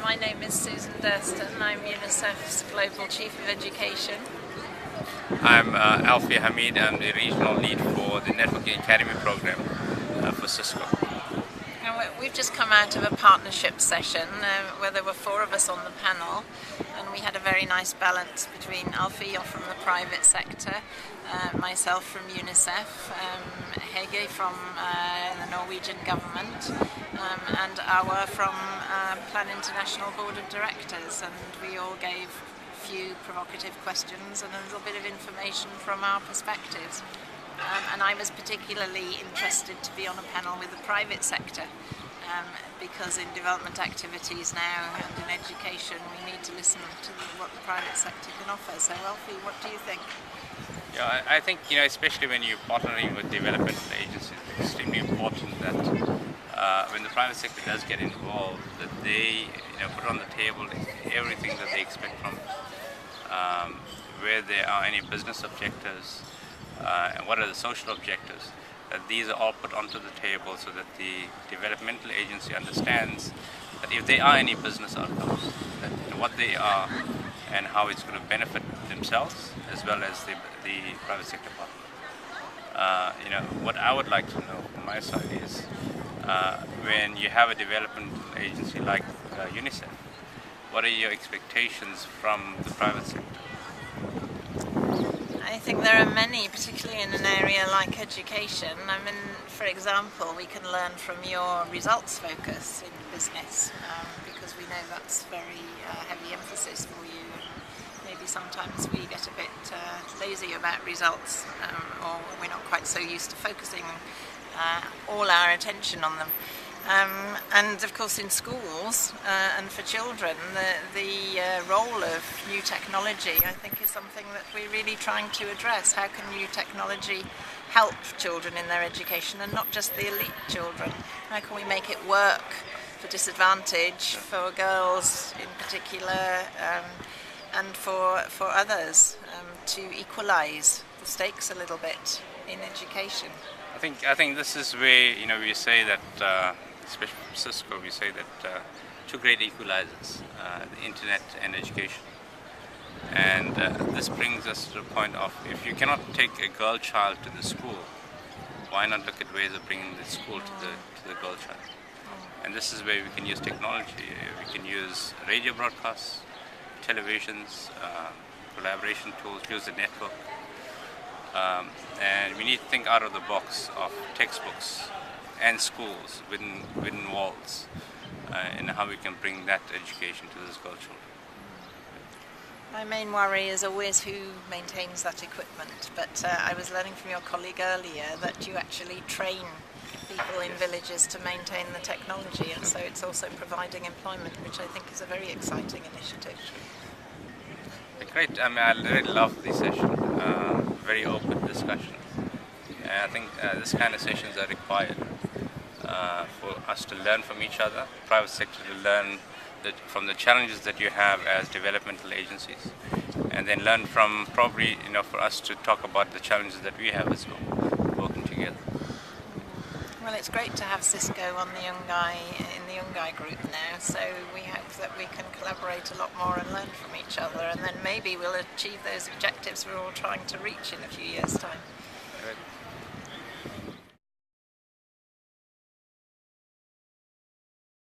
My name is Susan Durston. I'm UNICEF's Global Chief of Education. I'm Alfie Hamid. I'm the regional lead for the Networking Academy program for Cisco. And we've just come out of a partnership session where there were 4 of us on the panel, and we had a very nice balance between Alfie from the private sector, myself from UNICEF, Hege from the Norwegian government, and Awa from Plan International Board of Directors, and we all gave a few provocative questions and a little bit of information from our perspectives. And I was particularly interested to be on a panel with the private sector because in development activities now and in education we need to listen to what the private sector can offer. So Alfie, what do you think? Yeah, I think, especially when you're partnering with development agencies, it's extremely important that when the private sector does get involved, that they put on the table everything that they expect from us. Where there are any business objectives, and what are the social objectives, that these are all put onto the table so that the developmental agency understands that if there are any business outcomes, that what they are and how it's going to benefit themselves as well as the private sector partner. What I would like to know from my side is when you have a development agency like UNICEF, what are your expectations from the private sector? I think there are many, particularly in an area like education. I mean, for example, we can learn from your results focus in business because we know that's very heavy emphasis for you. And maybe sometimes we get a bit lazy about results or we're not quite so used to focusing all our attention on them. And of course in schools and for children, the role of new technology I think is something that we're really trying to address. How can new technology help children in their education and not just the elite children? How can we make it work for disadvantage, for girls in particular, and for others to equalise the stakes a little bit in education? I think this is where we say that, especially from Cisco, we say that 2 great equalizers, the internet and education. And this brings us to the point of, if you cannot take a girl child to the school, why not look at ways of bringing the school to the girl child? And this is where we can use technology. We can use radio broadcasts, televisions, collaboration tools, use the network. And we need to think out of the box of textbooks and schools within walls, and how we can bring that education to those girl children. My main worry is always who maintains that equipment, but I was learning from your colleague earlier that you actually train people in villages to maintain the technology, and so it's also providing employment, which I think is a very exciting initiative. Great. I really love this session. Very open discussion. And I think this kind of sessions are required for us to learn from each other, private sector to learn from the challenges that you have as developmental agencies, and then learn from probably for us to talk about the challenges that we have as well, working together. Well, it's great to have Cisco on the UNGEI group now, so we hope that we can collaborate a lot more and learn from each other, and then maybe we'll achieve those objectives we're all trying to reach in a few years' time. Good.